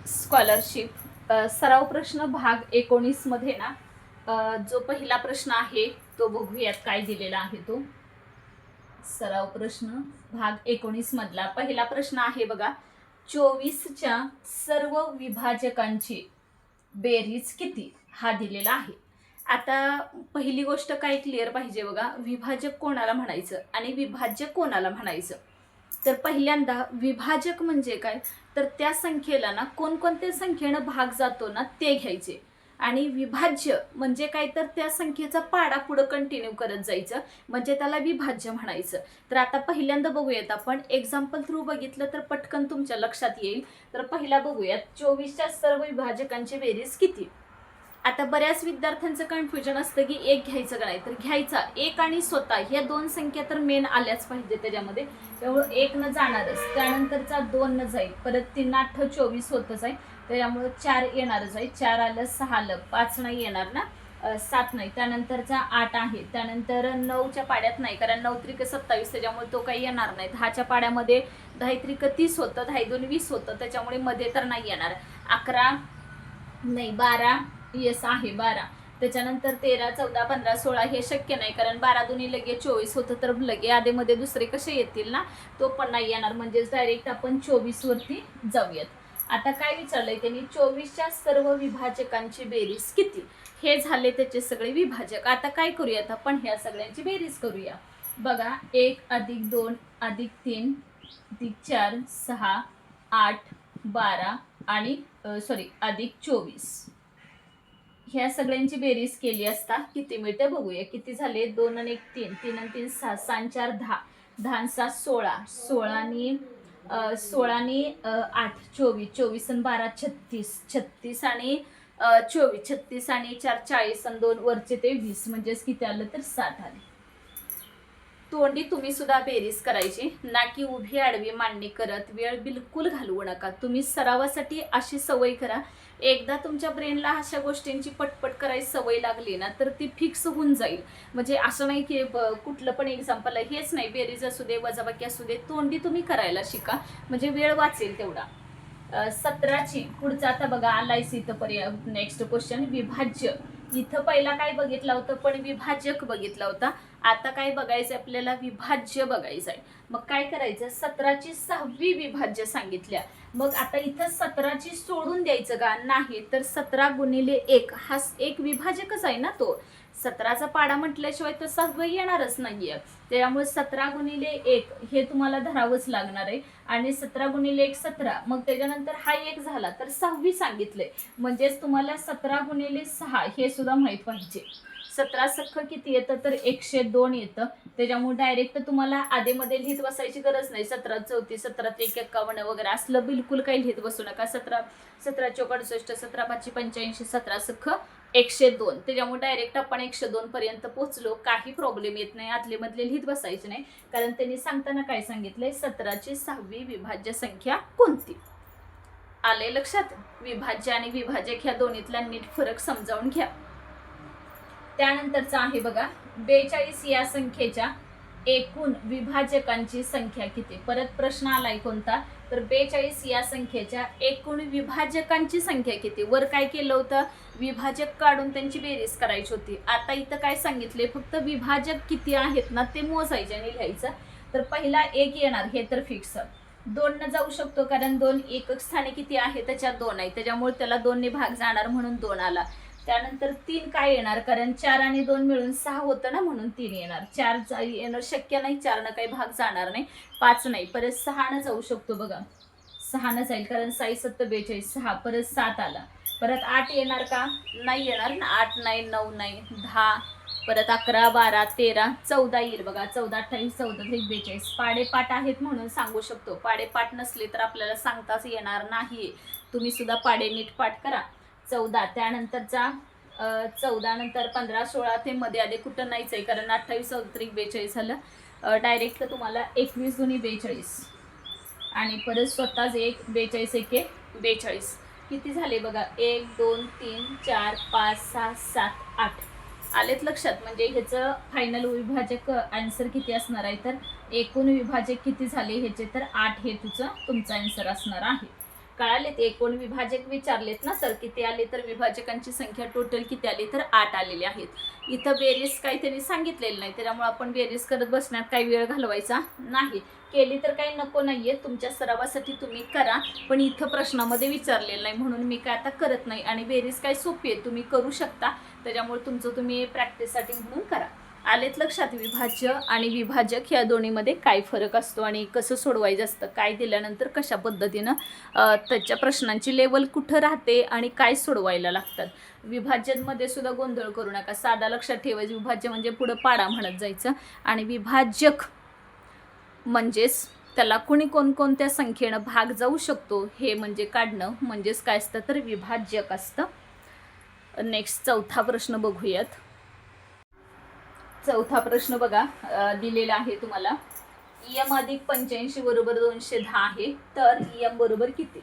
Scholarship सराव प्रश्न भाग 19 मध्ये ना जो पहिला प्रश्न आहे तो बघूयात काय दिलेला आहे तो. सराव प्रश्न भाग 19 मधला पहिला प्रश्न आहे बघा. 24च्या सर्व विभाजकांची बेरीज किती हा दिलेला आहे. आता पहिली गोष्ट काय क्लिअर पाहिजे बघा, विभाजक कोणाला म्हणायचं आणि विभाज्य कोणाला म्हणायचं. तर पहिल्यांदा विभाजक म्हणजे काय, तर त्या संख्येला ना कोणकोणत्या संख्येनं भाग जातो ना ते घ्यायचे. आणि विभाज्य म्हणजे काय, तर त्या संख्येचा पाडा पुढं कंटिन्यू करत जायचं म्हणजे त्याला विभाज्य म्हणायचं. तर आता पहिल्यांदा बघूयात आपण एक्झाम्पल थ्रू बघितलं तर पटकन तुमच्या लक्षात येईल. तर पहिला बघूयात 24च्या सर्व विभाजकांची बेरीज किती. आता बऱ्याच विद्यार्थ्यांचं कन्फ्युजन असतं की एक घ्यायचं का नाही, तर घ्यायचा एक आणि स्वतः ह्या दोन संख्या तर मेन आल्याच पाहिजे त्याच्यामध्ये. त्यामुळं एक न जाणारच, त्यानंतरचा 2 न जाईल, परत 3 8 24 होतच आहे, त्याच्यामुळं 4 येणारच आहे, 4 आलं 6 आलं, 5 नाही येणार ना, 7 नाही, त्यानंतरचा 8 आहे, त्यानंतर 9च्या पाड्यात नाही कारण 9 त्रिक 27 त्याच्यामुळे तो काही येणार नाही. 10च्या पाड्यामध्ये 10 त्रिक 30 होतं, 10 2 20 होतं त्याच्यामुळे मध्ये तर नाही येणार. 11 नाही, 12 येस आहे 12, त्याच्यानंतर 13 14 15 16 हे शक्य नाही कारण 12 दुनी लगे 24 होतं तर लगे आधेमध्ये दुसरे कसे येतील ना, तो पण नाही येणार. म्हणजेच डायरेक्ट आपण 24 वरती जाऊयात. आता काय विचारलंय त्यांनी, 24च्या सर्व विभाजकांची बेरीज किती. हे झाले त्याचे सगळे विभाजक. आता काय करूयात आपण, ह्या सगळ्यांची बेरीज करूया बघा. 1 + 2 + 3 + 4 6 8 12 आणि +24 ह्या सगळ्यांची बेरीज केली असता किती मिळते बघूया. किती झाले, 2 आणि 1 3, 3 आणि 3 6, 6 आणि 4 10, 10 आणि 7 16, 16 आणि 8 24, 24 आणि 12 36, 36 आणि 24, 36 आणि 4 40 आणि 2 वरचे ते 20 म्हणजेच किती आलं तर 60 आले. तोंडी तुम्ही सुद्धा बेरीज करायची ना की उभी आडवी मांडणी करत वेळ बिलकुल घालवू नका. तुम्ही सरावासाठी अशी सवय करा, एकदा तुमच्या ब्रेनला अशा गोष्टींची पटपट करायची सवय लागली ना तर ती फिक्स होऊन जाईल. म्हणजे असं नाही की कुठलं पण एक्झाम्पल आहे हेच नाही, बेरीज असू दे वजाबाकी असू दे, तोंडी तुम्ही करायला शिका म्हणजे वेळ वाचेल तेवढा. 17ची पुढचा आता बघा आलाय इथं नेक्स्ट क्वेश्चन. विभाज्य इथं पहिला काय बघितलं होतं, पण विभाजक बघितला होता. आता काय बघायचं आपल्याला, विभाज्य बघायचं आहे. मग काय करायचं, 17ची 6वी विभाज्य सांगितल्या. मग आता इथं 17ची सोडून द्यायचं का नाही, तर 17 गुणिले 1 हा एक विभाजकच आहे ना तो. 17चा पाडा म्हटल्याशिवाय तर 6 येणारच नाहीये, त्यामुळे 17 गुणिले 1 हे तुम्हाला धरावंच लागणार आहे. आणि 17 गुणिले 1 17, मग त्याच्यानंतर हा 1 झाला तर 6वी सांगितलंय. म्हणजेच तुम्हाला 17 गुणिले 6 हे सुद्धा माहित पाहिजे. 17 सख्ख किती येतं तर 102 येतं. त्याच्यामुळे डायरेक्ट तुम्हाला आधेमध्ये लिहित बसायची गरज नाही. 17 34, 17 1 51 वगैरे असलं बिलकुल काही लिहित बसू नका. 17 17 चौक 68, 17 5 85, 17 सख्ख 102. त्याच्यामुळे डायरेक्ट आपण 102 पर्यंत पोहोचलो, काही प्रॉब्लेम येत नाही. आदले मधले लिहित बसायचे नाही कारण त्यांनी सांगताना काय सांगितलंय, 17ची 6वी विभाज्य संख्या कोणती. आले लक्षात. विभाज्य आणि विभाजक ह्या दोन्हीतला नीट फरक समजावून घ्या. त्यानंतरचा आहे बघा, 42 या संख्येच्या एकूण विभाजकांची संख्या किती. परत प्रश्न आलाय कोणता, तर 42 या संख्येच्या एकूण विभाजकांची संख्या किती. वर काय केलं होतं, विभाजक काढून त्यांची बेरीज करायची होती. आता इथं काय सांगितले, फक्त विभाजक किती आहेत ना ते मोजायचे आणि लिहायचं. तर पहिला 1 येणार हे तर फिक्स. 2 न जाऊ शकतो कारण 2 एकक स्थानी किती आहे त्याच्यात 2 आहे, त्याच्यामुळे त्याला 2 ने भाग जाणार म्हणून 2 आला. त्यानंतर 3 काय येणार, कारण 4 आणि 2 मिळून 6 होतं ना म्हणून 3 येणार. 4 येणं शक्य नाही, 4 न काही भाग जाणार नाही. 5 नाही, परत 6 न जाऊ शकतो बघा, 6 न जाईल कारण 6 7 42, 6 परत 7 आला. परत 8 येणार का, नाही येणार ना, 8 नाही, 9 नाही, 10 परत 11 12 13 14 येईल बघा. 14 28 14 42 पाडेपाठ आहेत म्हणून सांगू शकतो. पाडेपाठ नसले तर आपल्याला सांगताच येणार नाही. तुम्ही सुद्धा पाडे नीट पाठ करा. 14 त्यानंतरचा 14 नंतर 15 16 ते मध्ये आले कुठं नाहीच आहे कारण 28 34 42 झालं. डायरेक्ट तुम्हाला 21 दुनी 42 आणि परत स्वतःच 1 42 1 42 किती झाले बघा, 1 2 3 4 5 6 7 8 आलेत लक्षात. म्हणजे ह्याचं फायनल विभाजक आन्सर किती असणार आहे, तर एकूण विभाजक किती झाले ह्याचे तर 8 हे तुमचा आन्सर असणार आहे. कळाले ते एकूण विभाजक विचारलेत ना सर किती आले, तर विभाजकांची संख्या टोटल किती आली, तर 8 आलेले आहेत। इथं बेरीज काही त्यांनी सांगितलेलं नाही, त्यामुळे आपण बेरीज करत बसण्यात काही वेळ घालवायचा नाही। केली तर काही नको नाहीये, तुमच्या सरावासाठी तुम्ही करा, पण इथं प्रश्नामध्ये विचारलेलं नाही म्हणून मी काय आता करत नाही। आणि बेरीज काय सोपी आहे, तुम्ही करू शकता, त्याच्यामुळे तुमचं तुम्ही प्रॅक्टिससाठी म्हणून करा। आलेत लक्षात विभाज्य आणि विभाजक ह्या दोन्हीमध्ये काय फरक असतो आणि कसं सोडवायचं असतं, काय दिल्यानंतर कशा पद्धतीनं त्याच्या प्रश्नांची लेवल कुठं राहते आणि काय सोडवायला लागतात। विभाज्यांमध्ये सुद्धा गोंधळ करू नका, साधा लक्षात ठेवायचं, विभाज्य म्हणजे पुढं पाडा म्हणत जायचं, आणि विभाजक म्हणजेच त्याला कुणी कोणकोणत्या संख्येनं भाग जाऊ शकतो हे म्हणजे काढणं, म्हणजेच काय असतं तर विभाजक असतं। नेक्स्ट चौथा प्रश्न बघूयात। चौथा प्रश्न बघा, दिलेला आहे तुम्हाला, यम अधिक 85 बरोबर 210 आहे, तर यम बरोबर किती।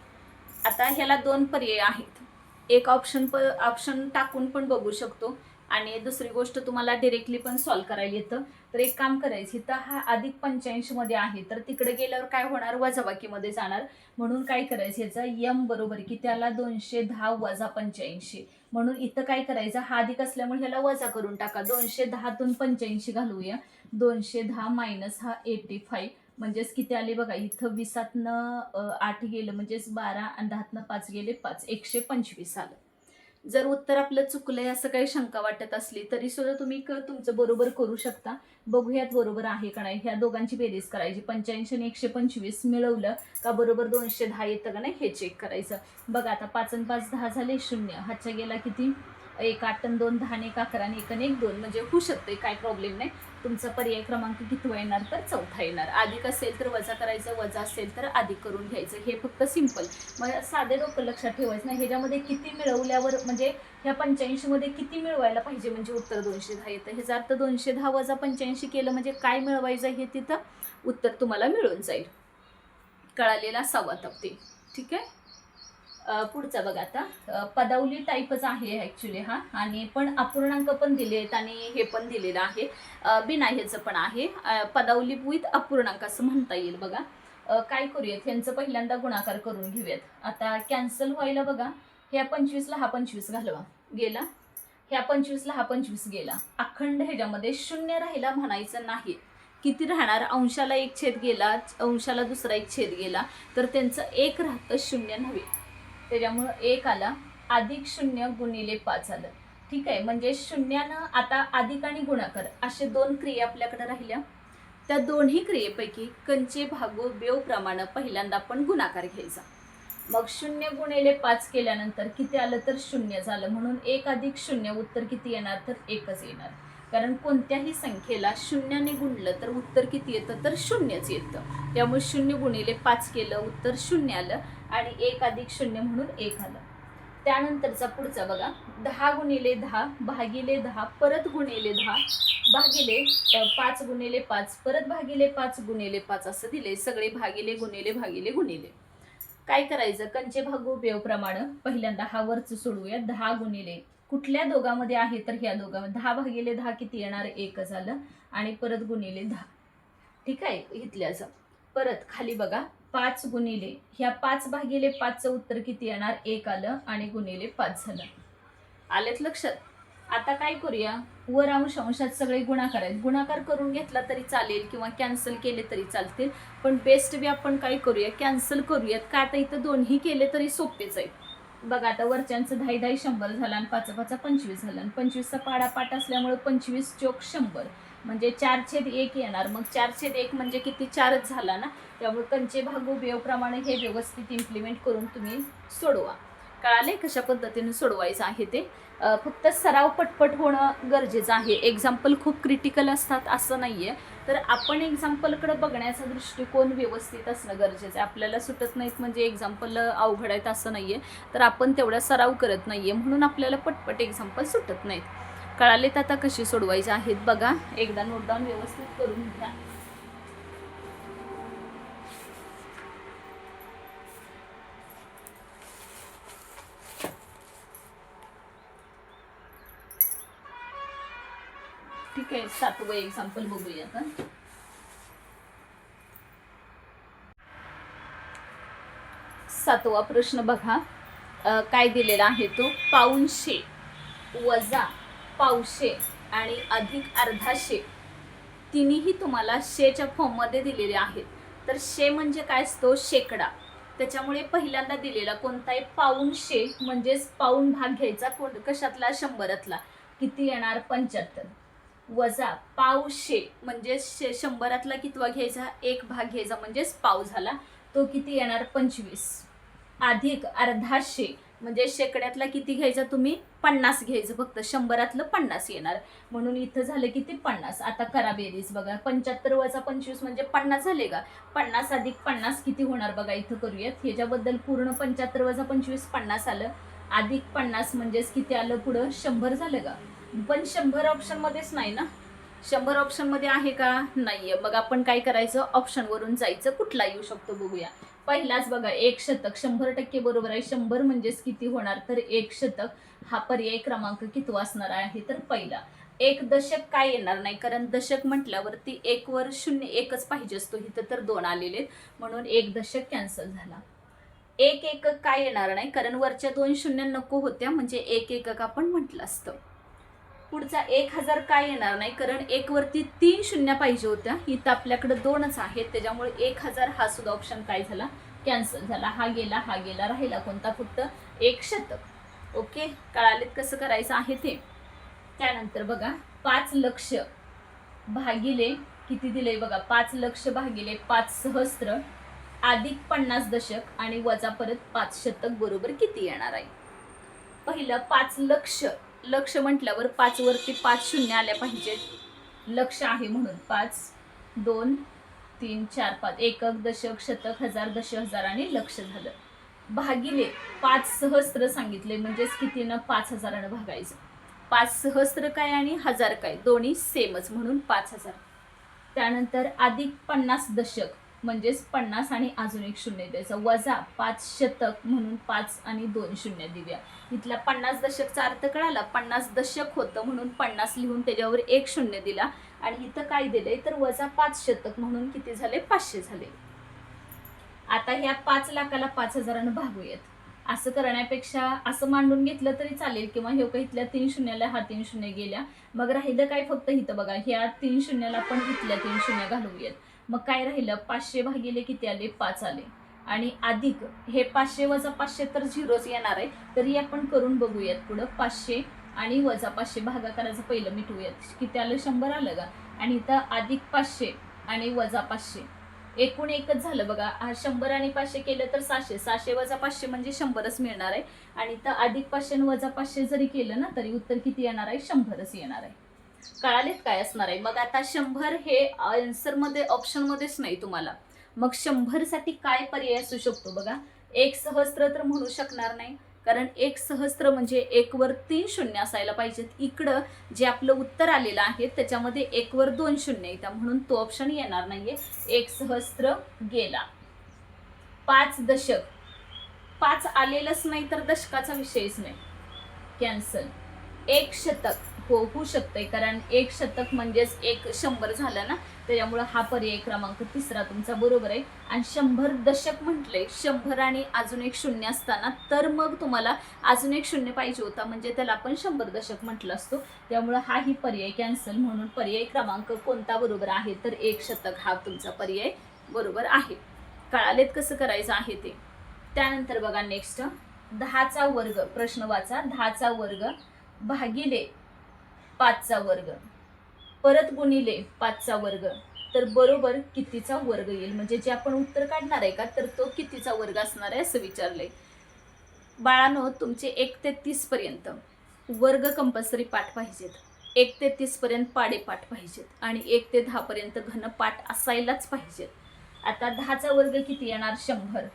आता ह्याला दोन पर्याय आहेत, एक ऑप्शन टाकून पण बघू शकतो, आणि दुसरी गोष्ट तुम्हाला डायरेक्टली पण सॉल्व्ह करायला येतं। तर एक काम करायचं, इथं हा अधिक 85 मध्ये आहे, तर तिकडे गेल्यावर काय होणार, वजाबाकीमध्ये जाणार, म्हणून काय करायचं, ह्याचा यम बरोबर किती आला, 210 वजा 85, म्हणून इथं काय करायचं, हा अधिक असल्यामुळे ह्याला वजा करून टाका, 210तून 85 घालूया, 210 मायनस हा 85, म्हणजेच किती आले बघा, इथं 20तनं 8 गेलं म्हणजेच 12, आणि 10तनं 5 गेले 5, 125 आलं। जर उत्तर आपलं चुकलंय असं काही शंका वाटत असली तरी सुद्धा तुम्ही तुमचं बरोबर करू शकता। बघूयात बरोबर आहे का नाही, ह्या दोघांची बेरीज करायची, 85 आणि 125 मिळवलं का बरोबर 210 येतं का नाही हे चेक करायचं। बघा आता 5 आणि 5 10 झाले, 0 हातच्या गेला किती, 1 8 आणि 2 10 आणि 1 11 आणि 1 आणि 1 2, म्हणजे होऊ शकते, काय प्रॉब्लेम नाही। तुमचा पर्याय क्रमांक कितवा येणार, तर चौथा येणार। अधिक असेल तर वजा करायचं, वजा असेल तर अधिक करून घ्यायचं, हे फक्त सिंपल, मग साधे डोकं लक्षात ठेवायचं नाही। ह्याच्यामध्ये किती मिळवल्यावर म्हणजे ह्या 85 मध्ये किती मिळवायला पाहिजे म्हणजे उत्तर 210 येतं, ह्याचा अर्थ 210 वजा 85 केलं म्हणजे काय मिळवायचं हे तिथं उत्तर तुम्हाला मिळून जाईल। कळालेला सहावा तप्ते, ठीक आहे। पुढचा बघा आता, पदावली टाईपच आहे ॲक्च्युली हा, आणि पण अपूर्णांक पण दिले आहेत आणि हे पण दिलेलं आहे, बिना ह्याचं पण आहे, पदावली विथ अपूर्णांक असं म्हणता येईल। बघा काय करूयात, ह्यांचं पहिल्यांदा गुणाकार करून घेऊयात। आता कॅन्सल व्हायला बघा, ह्या 25ला हा 25 घालवा, गेला, ह्या 25ला हा 25 गेला, अखंड ह्याच्यामध्ये शून्य राहिला म्हणायचं नाही, किती राहणार, अंशाला एक छेद गेला, अंशाला दुसरा एक छेद गेला, तर त्यांचं एक राहतं, शून्य नव्हे, त्याच्यामुळं 1 आला, अधिक 0 गुणिले 5 आलं, ठीक आहे। म्हणजे शून्यानं आता अधिक आणि गुणाकार असे दोन क्रिया आपल्याकडे राहिल्या, त्या दोन्ही क्रियेपैकी कंचे भागो बेव प्रमाणे पहिल्यांदा आपण गुणाकार घ्यायचा, मग 0 गुणिले 5 केल्यानंतर किती आलं, तर 0 झालं, म्हणून 1 अधिक 0 उत्तर किती येणार, तर 1च येणार, कारण कोणत्याही संख्येला शून्याने गुणलं तर उत्तर किती येतं, तर 0च येतं, त्यामुळे 0 गुणिले 5 केलं, उत्तर 0 आलं, आणि 1 अधिक 0 म्हणून 1 आलं। त्यानंतरचा पुढचा बघा, 10 गुणिले 10 भागिले 10 परत गुणिले 10 भागिले 5 गुणिले 5 परत भागिले 5 गुणिले 5 असं दिले, सगळे भागिले गुणिले भागिले गुणिले। काय करायचं, कंचे भागो बेव प्रमाणे पहिल्यांदा हा वरच सोडवूया, 10 गुणिले कुठल्या दोघांमध्ये आहे, तर ह्या दोघांमध्ये 10 भागिले 10 किती येणार, 1 झालं, आणि परत गुणिले 10, ठीक आहे, इथल्याचं परत खाली बघा, 5 गुणिले ह्या 5 भागिले 5चं उत्तर किती येणार, 1 आलं, आणि गुणिले 5 झालं, आलेत लक्षात। आता काय करूया, वर अंश अंशात सगळे गुणाकार आहेत, गुणाकार करून घेतला तरी चालेल किंवा कॅन्सल केले तरी चालतील, पण बेस्ट बी आपण काय करूया, कॅन्सल करूयात, का आता इथं दोन्ही केले तरी सोपेच आहे। बघा आता वरच्यांचं 10 10 100 झालं, आणि 5 5 25 झालं, आणि 25चा पाडा पाठ असल्यामुळे 25 चोक 100 म्हणजे 4/1 येणार, मग 4/1 म्हणजे किती, 4च झाला ना, त्यामुळे कंचे भागो बेव प्रमाणे हे व्यवस्थित इम्प्लिमेंट करून तुम्ही सोडवा। कळाले कशा पद्धतीने सोडवायचं आहे ते, फक्त सराव पटपट होणं गरजेचं आहे। एक्झाम्पल खूप क्रिटिकल असतात असं नाहीये, तर आपण एक्झाम्पलकडे बघण्याचा दृष्टिकोन व्यवस्थित असणं गरजेचं आहे। आपल्याला सुटत नाहीत म्हणजे एक्झाम्पल अवघड आहेत असं नाहीये, तर आपण तेवढा सराव करत नाहीये म्हणून आपल्याला पटपट एक्झाम्पल सुटत नाहीत। कळालेत आता कशी सोडवायचे आहेत बघा, एकदा नोट डाऊन व्यवस्थित करून घ्या। ठीक आहे, 7वं एक्झाम्पल बघूया आता। 7वा प्रश्न बघा. काय दिलेला आहे तो, पाऊणशे वजा पावशे आणि अधिक अर्धाशे तिन्ही तुम्हाला शेच्या फॉर्ममध्ये दिलेले आहेत. तर शे म्हणजे काय असतो, शेकडा. त्याच्यामुळे पहिल्यांदा दिलेला कोणताही पाऊणशे म्हणजेच पाऊण भाग घ्यायचा कशातला, 100तला. किती येणार, 75. वजा पावशे म्हणजे 100तला कितवा घ्यायचा, 1 भाग घ्यायचा म्हणजेच पाव झाला, तो किती येणार, 25. अधिक अर्धाशे म्हणजे शेकड्यातला किती घ्यायचा तुम्ही, 50 घ्यायचं, फक्त 100तलं 50 येणार, म्हणून इथं झालं किती, 50. आता करा बेरीज बघा. 75 वजा 25 म्हणजे 50 झाले का. 50 अधिक 50 किती होणार बघा, इथं करूयात. ह्याच्याबद्दल पूर्ण 75 वजा 25 50 आलं, अधिक 50 म्हणजेच किती आलं पुढं, 100 झालं का. पण 100 ऑप्शनमध्येच नाही ना, 100 ऑप्शनमध्ये आहे का, नाहीये. मग आपण काय करायचं, ऑप्शनवरून जायचं, कुठला येऊ शकतो बघूया. पहिलाच बघा, 1 शतक 100% बरोबर आहे. 100 म्हणजेच किती होणार, तर 1 शतक. हा पर्याय क्रमांक किती असणार आहे, तर पहिला. 1 दशक काय येणार नाही, कारण दशक म्हटल्यावरती 1 वर 0 एकच पाहिजे असतो, इथं तर 2 आलेले, म्हणून 1 दशक कॅन्सल झाला. 1 एकक काय येणार नाही, कारण वरच्या 2 शून्य नको होत्या, म्हणजे 1 एकक आपण म्हटलं असतं. पुढचा 1000 काय येणार नाही, कारण 1 वरती 3 शून्य पाहिजे होत्या, इथं आपल्याकडे 2च आहेत, त्याच्यामुळे 1000 हा सुद्धा ऑप्शन काय झाला, कॅन्सल झाला. हा गेला, हा गेला, राहिला कोणता, फक्त 1 शतक. ओके, कळालेत कसं करायचं आहे ते. त्यानंतर बघा, 5 लक्ष भागिले किती दिले बघा, 5 लक्ष भागिले 5 सहस्त्र अधिक 50 दशक आणि वजा परत 5 शतक बरोबर किती येणार आहे. पहिलं 5 लक्ष, लक्ष म्हटल्यावर 5 वरती 5 शून्य आल्या पाहिजेत, लक्ष आहे म्हणून 5 2 3 4 5 एकक दशक शतक हजार दश हजार आणि लक्ष झालं. भागिले 5 सहस्त्र सांगितले म्हणजेच किती ना, 5000 भागायचं. 5 सहस्त्र काय आणि 1000 काय, दोन्ही सेमच, म्हणून 5000. त्यानंतर अधिक 50 दशक म्हणजेच 50 आणि अजून 1 शून्य द्यायचं, वजा 5 शतक म्हणून 5 आणि 2 शून्य देऊया. इथला 50 दशकचा अर्थ कळाला, 50 दशक होतं म्हणून 50 लिहून त्याच्यावर 1 शून्य दिला, आणि इथं काय दिलंय तर वजा 5 शतक म्हणून किती झाले, 500 झाले. आता ह्या 5 लाखाला 5000 भागूयात. असं करण्यापेक्षा असं मांडून घेतलं तरी चालेल, किंवा हे काही इथल्या 3 शून्याला हा 3 शून्य गेल्या, मग राहिलं काय, फक्त इथं बघा, ह्या 3 शून्याला पण इथल्या 3 शून्य घालूयात. मग काय राहिलं, 500 भागिले किती आले, 5 आले, आणि अधिक हे 500 वजा 500 तर 0च येणार आहे, तरी आपण करून बघूयात पुढं. 500 आणि वजा 500 भागाकाराचं पहिलं मिटवूयात, किती आलं, 100 आलं का. आणि इथं अधिक 500 आणि वजा 500 एकूण एकच झालं बघा. हा 100 आणि 500 केलं तर 600, 600 वजा 500 म्हणजे 100च मिळणार आहे, आणि इथं अधिक 500 आणि वजा 500 जरी केलं ना, तरी उत्तर किती येणार आहे, 100च येणार आहे. कळालेत काय असणार आहे. मग आता 100 हे आन्सरमध्ये ऑप्शनमध्येच नाही तुम्हाला, मग 100 साठी काय पर्याय असू शकतो बघा. 1 सहस्त्र तर म्हणू शकणार नाही, कारण 1 सहस्त्र म्हणजे 1 वर 3 शून्य असायला पाहिजेत. इकडं जे आपलं उत्तर आलेलं आहे त्याच्यामध्ये 1 वर 2 शून्य येतात, म्हणून तो ऑप्शन येणार नाहीये. 1 सहस्त्र गेला. 5 दशक, 5 आलेलंच नाही तर दशकाचा विषयच नाही, कॅन्सल. 1 शतक होऊ शकतंय, कारण 1 शतक म्हणजेच 100 झालं ना, त्याच्यामुळे हा पर्याय क्रमांक 3 तुमचा बरोबर आहे. आणि 100 दशक म्हटले, 100 आणि अजून 1 शून्य असताना, तर मग तुम्हाला अजून 1 शून्य पाहिजे होता, म्हणजे त्याला आपण 100 दशक म्हटलं असतो, त्यामुळे हाही पर्याय कॅन्सल. म्हणून पर्याय क्रमांक कोणता बरोबर आहे, तर 1 शतक हा तुमचा पर्याय बरोबर आहे. कळालेत कसं करायचं आहे ते. त्यानंतर बघा नेक्स्ट, 10चा वर्ग, प्रश्न वाचा. 10चा वर्ग भागिले 5चा वर्ग परत गुणिले 5चा वर्ग, तर बरोबर कितीचा वर्ग येईल, म्हणजे जे आपण उत्तर काढणार आहे का, तर तो कितीचा वर्ग असणार आहे असं विचारलंय. बाळांनो, तुमचे 1 ते 30 पर्यंत वर्ग कंपल्सरी पाठ पाहिजेत, 1 ते 30 पर्यंत पाडे पाठ पाहिजेत, आणि 1 ते 10 पर्यंत घन पाठ असायलाच पाहिजेत. आता 10चा वर्ग किती येणार, 100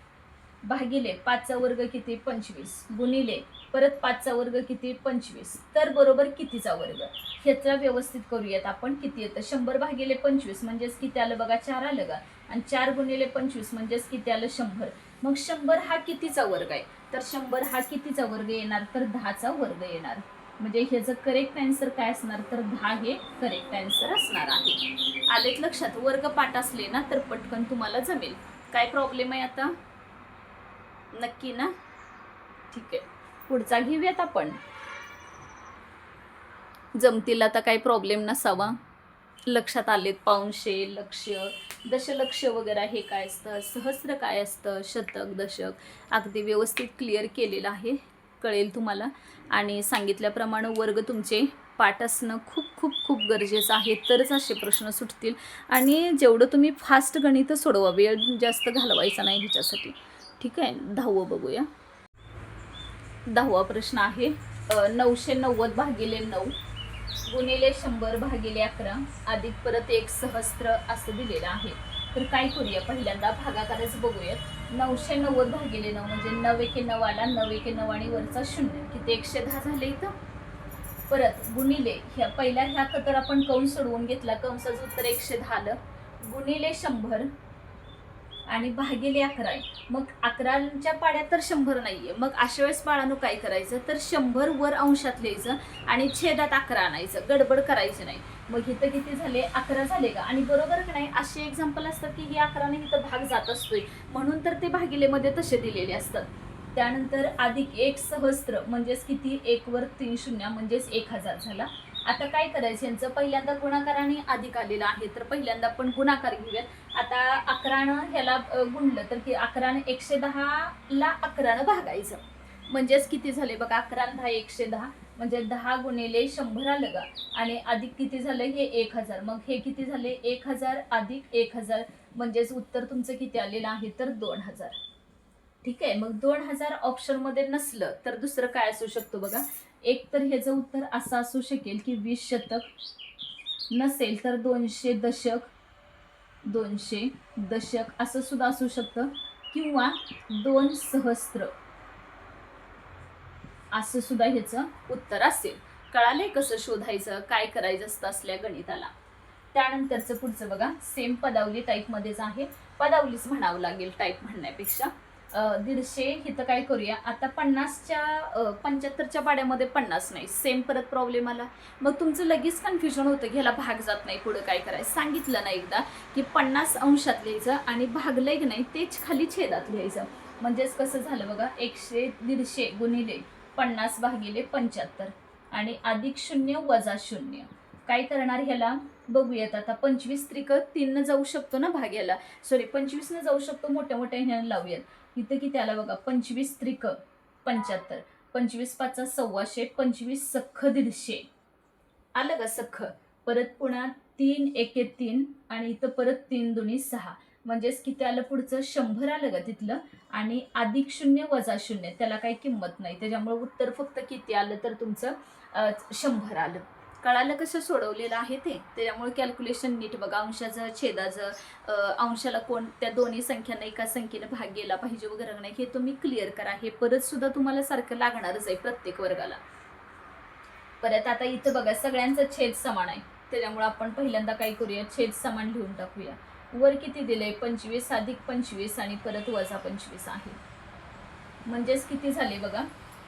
भागिले 5चा वर्ग किती, 25 गुणिले परत 5चा वर्ग किती, 25, तर बरोबर कितीचा वर्ग. ह्याचा व्यवस्थित करूयात आपण. किती येतं, 100 भागिले 25 म्हणजेच किती आलं बघा, 4 आलं का, आणि 4 गुणिले 25 म्हणजेच किती आलं, 100. मग 100 हा कितीचा वर्ग आहे, तर 100 हा कितीचा वर्ग येणार, तर 10चा वर्ग येणार. म्हणजे ह्याचं करेक्ट आन्सर काय असणार, तर 10 हे करेक्ट आन्सर असणार आहे. आलेत लक्षात. वर्ग पाठ असले ना तर पटकन तुम्हाला जमेल. काय प्रॉब्लेम आहे आता. नक्की ना? ठीक आहे, पुढचा घेऊयात आपण. जमतील आता, काही प्रॉब्लेम नसावा. लक्षात आलेत पाऊणशे, लक्ष, दशलक्ष वगैरे हे काय असतं, सहस्र काय असतं, शतक, दशक अगदी व्यवस्थित क्लिअर केलेलं आहे, कळेल तुम्हाला. आणि सांगितल्याप्रमाणे वर्ग तुमचे पाठ असणं खूप खूप खूप गरजेचं आहे, तरच असे प्रश्न सुटतील. आणि जेवढं तुम्ही फास्ट गणित सोडवा, वेळ जास्त घालवायचा नाही ह्याच्यासाठी. ठीक आहे, 10वं बघूया. 10वा प्रश्न आहे 990 भागिले 9 गुणिले 100 भागिले 11 अधिक परत 1 सहस्त्र असं दिलेलं आहे. तर काय करूया, पहिल्यांदा भागाकारच बघूयात. 990 भागिले 9 म्हणजे 9 एके 9 आला, 9 एके 9 आणि वरचा 0 किती 110 झाले इथं. परत गुणिले ह्या तर आपण कंस सोडवून घेतला, कंसाचं उत्तर 110 आलं, गुणिले 100 आणि भागिले 11 आहे. मग 11च्या पाड्यात तर 100 नाहीये. मग अशा वेळेस बाळांनो काय करायचं, तर 100 वर अंशात लिहायचं आणि छेदात 11 आणायचं, गडबड करायची नाही. मग इथं किती झाले, 11 झाले का. आणि बरोबर की नाही, असे एक्झाम्पल असतात की ही 11ने इथं भाग जात असतोय, म्हणून तर ते भागिलेमध्ये तसे दिलेले असतात. त्यानंतर अधिक 1 सहस्त्र म्हणजेच किती, 1 वर 3 शून्य म्हणजेच 1000 झाला. आता काय करायचं, यांचं पहिल्यांदा गुणाकार आणि अधिक आलेला आहे, तर पहिल्यांदा आपण गुणाकार घेऊयात. आता 11नं ह्याला गुणलं तर की 11ने 110ला 11नं भागायचं, म्हणजेच किती झाले बघा, 11 10 110 म्हणजे 10 गुणिले 100 आलं का. आणि अधिक किती झालं, हे 1000. मग हे किती झाले, 1000 अधिक 1000 म्हणजेच उत्तर तुमचं किती आलेलं आहे, तर 2000. ठीक आहे, मग 2000 ऑप्शनमध्ये नसलं तर दुसरं काय असू शकतो बघा. एक तर ह्याचं उत्तर असं असू शकेल की 20 शतक, नसेल तर 200 दशक, 200 दशक असं सुद्धा असू शकतं, किंवा 2 सहस्त्र असं सुद्धा ह्याचं उत्तर असेल. कळालंय कसं शोधायचं, काय करायचं असतं असल्या गणिताला. त्यानंतरचं पुढचं बघा, सेम पदावली टाईपमध्येच आहे, पदावलीच म्हणावं लागेल टाईप म्हणण्यापेक्षा. 150 इथं काय करूया, आता 50च्या 75च्या पाड्यामध्ये 50 नाही, सेम परत प्रॉब्लेम आला. मग तुमचं लगेच कन्फ्युजन होतं की ह्याला भाग जात नाही, पुढं काय करायचं. सांगितलं ना एकदा की 50 अंशात लिहायचं आणि भागलंय की नाही तेच खाली छेदात लिहायचं. म्हणजेच कसं झालं बघा, 150 गुणिले 50 भागिले 75 आणि अधिक 0 वजा 0. काय करणार ह्याला बघूयात. आता 25 त्रिक 3 जाऊ शकतो ना भाग्याला, सॉरी 25 न जाऊ शकतो, मोठ्या मोठ्या ह्यानं लावूयात. इथं किती आला बघा, 25 त्रिक 75, 25 पाचा 125, 25 सख्ख 150 आलं का सख्ख. परत पुन्हा 3 एके 3 आणि इथं परत 3 दुनी 6 म्हणजेच किती आलं पुढचं, 100 आलं का तिथलं. आणि अधिक 0 वजा 0 त्याला काही किंमत नाही, त्याच्यामुळे उत्तर फक्त किती आलं तर तुमचं 100 आलं. कळालं कसं सोडवलेलं आहे ते. त्याच्यामुळे कॅल्क्युलेशन नीट बघा, अंशाचं छेदाचं, अंशाला कोणत्या दोन्ही संख्यांना एका संख्येने भाग गेला पाहिजे वगैरे नाही, हे तुम्ही क्लिअर करा. हे परत सुद्धा तुम्हाला सारखं लागणारच आहे प्रत्येक वर्गाला. परत आता इथं बघा, सगळ्यांचा छेद समान आहे, त्याच्यामुळे आपण पहिल्यांदा काय करूया, छेद समान लिहून टाकूया. वर किती दिलंय, 25 अधिक 25 आणि परत वजा 25 आहे, म्हणजेच किती झाले बघा,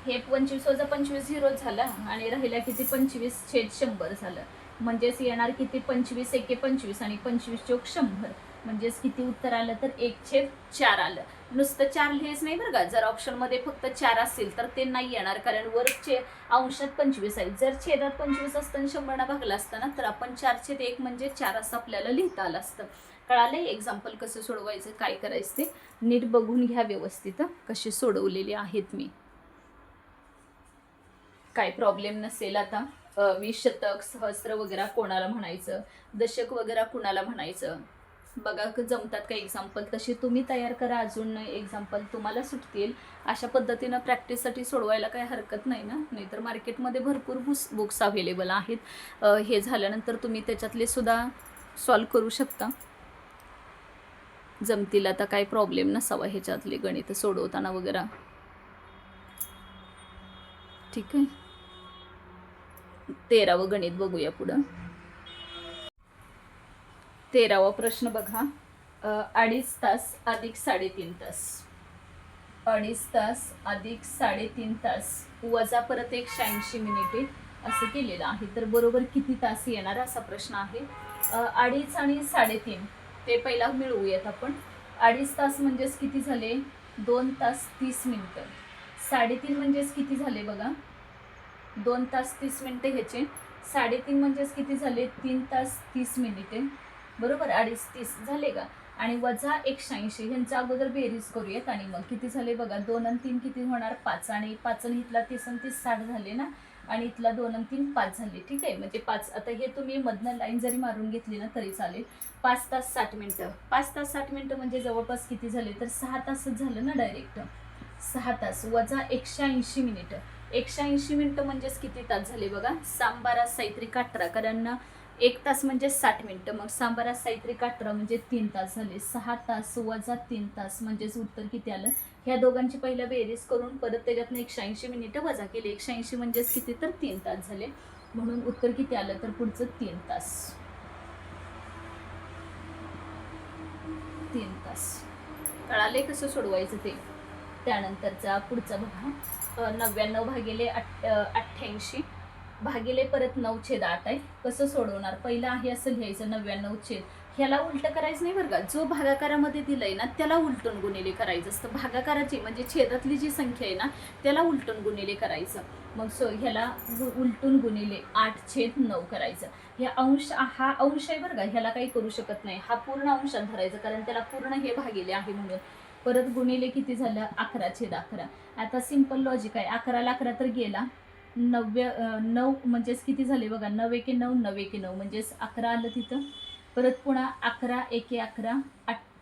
हे 25 वजा 25 झिरो झाला आणि राहिला किती, 25 छेद 100 झालं. म्हणजेच येणार किती, 25 एके 25 आणि 25 चौक 100 म्हणजेच किती उत्तर आलं, तर 1/4 आलं. नुसतं 4 लिहायचं नाही बरं का, जर ऑप्शनमध्ये फक्त 4 असेल तर ते नाही येणार, कारण वरचे अंशात 25 आहे. जर छेदात 25 असताना 100 भागला असताना तर आपण 4/1 म्हणजे 4 असं आपल्याला लिहिता आलं असतं. कळालंय एक्झाम्पल कसं सोडवायचं, काय करायचं ते नीट बघून घ्या व्यवस्थित, कसे सोडवलेले आहेत मी. काय प्रॉब्लेम नसेल. आता 20 शतक, सहस्त्र वगैरे कोणाला म्हणायचं, दशक वगैरे कुणाला म्हणायचं, बघा जमतात का एक्झाम्पल, तसे तुम्ही तयार करा. अजून एक्झाम्पल तुम्हाला सुटतील अशा पद्धतीनं प्रॅक्टिससाठी सोडवायला काही हरकत नाही ना. नाहीतर मार्केटमध्ये भरपूर बुक्स अवेलेबल आहेत. हे झाल्यानंतर तुम्ही त्याच्यातले सुद्धा सॉल्व करू शकता, जमतील. आता काही प्रॉब्लेम नसावा ह्याच्यातले गणित सोडवताना वगैरे. ठीक आहे, 13वं गणित बघूया पुढं. 13वा प्रश्न बघा, 2.5 तास अधिक 3.5 तास, 2.5 तास अधिक 3.5 तास वजा परत 180 मिनिटे असं केलेलं आहे. तर बरोबर किती तास येणार असा प्रश्न आहे. 2.5 आणि 3.5 ते पहिला मिळवूयात आपण. 2.5 तास म्हणजेच किती झाले, 2 तास 30 मिनिटं. 3.5 म्हणजेच किती झाले बघा, 2 तास 30 मिनिटं ह्याचे 3.5 म्हणजेच किती झाले, 3 तास 30 मिनिटे बरोबर, 2.5 30 झाले का. आणि वजा 180 ह्यांच्या अगोदर बेरीज करूयात आणि मग किती झाले बघा, 2 आणि 3 किती होणार 5, आणि 5 आणि इथला 30 आणि 30 60 झाले ना, आणि इथला 2 आणि 3 5 झाले. ठीक आहे, म्हणजे 5. आता हे तुम्ही मधनं लाईन जरी मारून घेतली ना तरी चालेल. 5 तास 60 मिनिटं, 5 तास 60 मिनिटं म्हणजे जवळपास किती झाले, तर 6 तासच झालं ना डायरेक्ट. 6 तास वजा 180 मिनिटं, 180 मिनिटं म्हणजेच किती तास झाले बघा, 6 12 साहित्रिक 18, कारण 1 तास म्हणजे 60 मिनिटं, मग 6 12 साहित्रिक 18 म्हणजे 3 तास झाले. 6 तास वजा 3 तास म्हणजेच उत्तर किती आलं. ह्या दोघांची पहिल्या बेरीज करून परत त्याच्यातनं 180 मिनिटं वजा केली, 180 म्हणजेच किती, तर 3 तास झाले. म्हणून उत्तर किती आलं, तर पुढचं 3 तास. 3 तास. कळाले कसं सोडवायचं ते. त्यानंतरचा पुढचा बघा, 99 भागिले 88 भागिले परत 9/8 आहे. कसं सोडवणार, पहिलं आहे असं लिहायचं 99 ह्याला उलटं करायचं नाही बरं का, जो भागाकारामध्ये दिलंय ना त्याला उलटून गुणिले करायचं असतं. भागाकाराची म्हणजे छेदातली जी संख्या आहे ना त्याला उलटून गुणिले करायचं. मग ह्याला उलटून गुणिले 8/9 करायचं. ह्या अंश, हा अंश आहे बरं का, ह्याला काही करू शकत नाही, हा पूर्ण अंशात धरायचं कारण त्याला पूर्ण हे भागिले आहे म्हणून. परत गुणिले किती झालं, 11/11. आता सिंपल लॉजिक आहे, 11ला 11 तर गेला, 9 म्हणजेच किती झाले बघा, 9 एके 9, 9 एके 9 म्हणजेच 11 आलं तिथं. परत पुन्हा 11 एके 11,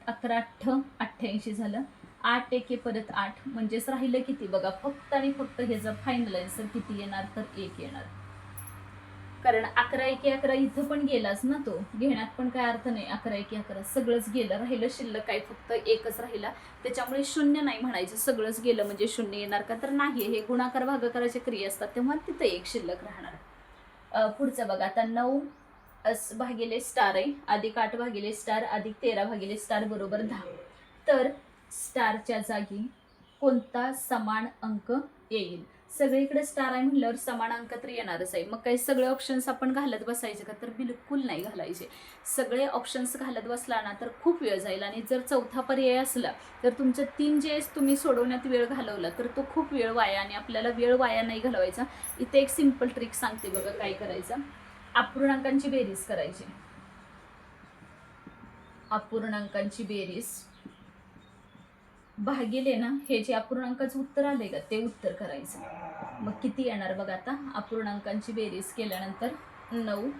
11 8 88 झालं, 8 एके परत 8 म्हणजेच राहिलं किती बघा, फक्त आणि फक्त ह्याचं फायनल आन्सर किती येणार, तर 1 येणार. कारण 11 एके 11 इथं पण गेलाच ना, तो घेण्यात पण काय अर्थ नाही. 11 एके 11 सगळंच गेलं, राहिलं शिल्लक काय, फक्त एकच राहिला. त्याच्यामुळे शून्य नाही म्हणायचं, सगळंच गेलं म्हणजे शून्य येणार का, तर नाही. हे गुणाकार भागाकाराच्या क्रिया असतात तेव्हा तिथं एक शिल्लक राहणार. पुढचं बघा, आता 9 भागिले स्टार आहे, अधिक 8 भागिले स्टार अधिक 13 भागिले स्टार बरोबर 10. तर स्टारच्या जागी कोणता समान अंक येईल. सगळीकडे स्टार आहे म्हणल्यावर समान अंक तर येणारच आहे. मग काही सगळे ऑप्शन्स आपण घालत बसायचे का, तर बिलकुल नाही घालायचे. सगळे ऑप्शन्स घालत बसला ना तर खूप वेळ जाईल, आणि जर चौथा पर्याय असला तर तुमचं 3 जे तुम्ही सोडवण्यात वेळ घालवला तर तो खूप वेळ वाया, आणि आपल्याला वेळ वाया नाही घालवायचा. इथे एक सिंपल ट्रिक सांगते बघा काय करायचं. अपूर्णांकांची बेरीज करायची. अपूर्णांकांची बेरीज भागिले ना हे जे अपूर्णांकाचं उत्तर आले का ते उत्तर करायचं. मग किती येणार बघा, आता अपूर्णांकांची बेरीज केल्यानंतर 9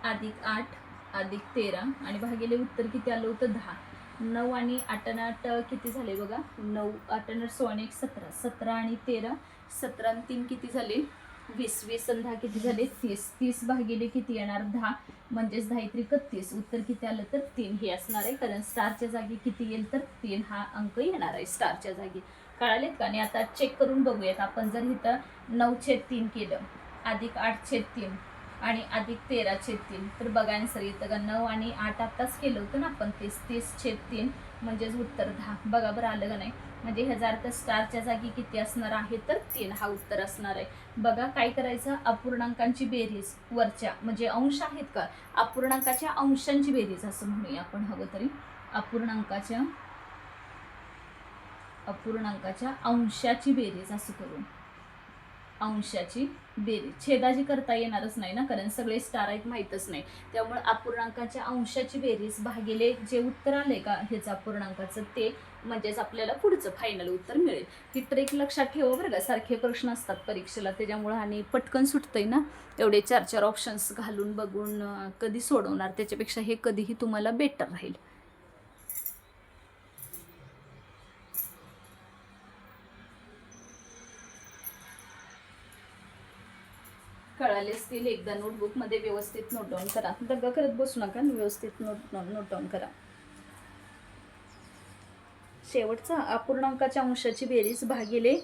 अधिक 8 अधिक 13 आणि भागिले उत्तर किती आलं होतं 10. 9 आणि 8 आणि 8 किती झाले बघा, 9 8 आणि 16 आणि 1 17, 17 आणि 13 17 आणि 3 किती झाले 20, 20 आणि 10 किती झाले 30, 30 भागिले किती येणार 10 म्हणजेच 10 त्रिक 30. उत्तर किती आलं तर 3 हे असणार आहे, कारण स्टारच्या जागी किती येईल तर 3 हा अंक येणार आहे स्टारच्या जागी. कळालेत का. आणि आता चेक करून बघूयात आपण, जर इथं 9/3 केलं अधिक 8/3 आणि अधिक 13/3 तर बघा आन्सर येतं का. 9 आणि 8 आत्ताच केलं होतं ना आपण, 30/3 म्हणजेच उत्तर 10. बघा बरं आलं का नाही. म्हणजे ह्याचा अर्थ स्टारच्या जागी किती असणार आहे तर 3 हा उत्तर असणार आहे. बघा काय करायचं, अपूर्णांकांची बेरीज वरच्या म्हणजे अंश आहेत का, अपूर्णांकाच्या अंशांची बेरीज असं म्हणूया आपण हवं तरी. अपूर्णांकाच्या अंशाची बेरीज असं करू. अंशाची बेरीज छेदाची करता येणारच नाही ना, कारण सगळे स्टार आहेत माहीतच नाही. त्यामुळे अपूर्णांकाच्या अंशाची बेरीज भागिले जे उत्तर आले का ह्याचं अपूर्णांकाचं ते म्हणजेच आपल्याला पुढचं फायनल उत्तर मिळेल. ही ट्रिक लक्षात ठेवा बरं का, सारखे प्रश्न असतात परीक्षेला त्याच्यामुळं, आणि पटकन सुटतंय ना एवढे 4-4 ऑप्शन्स घालून बघून कधी सोडवणार, त्याच्यापेक्षा हे कधीही तुम्हाला बेटर राहील. कळाले असतील. एकदा नोटबुकमध्ये व्यवस्थित नोट डाऊन करा, दगा करत बसू नका, व्यवस्थित नोट डाऊन करा. शेवटचा अपूर्णांकाच्या अंशाची बेरीज भागिले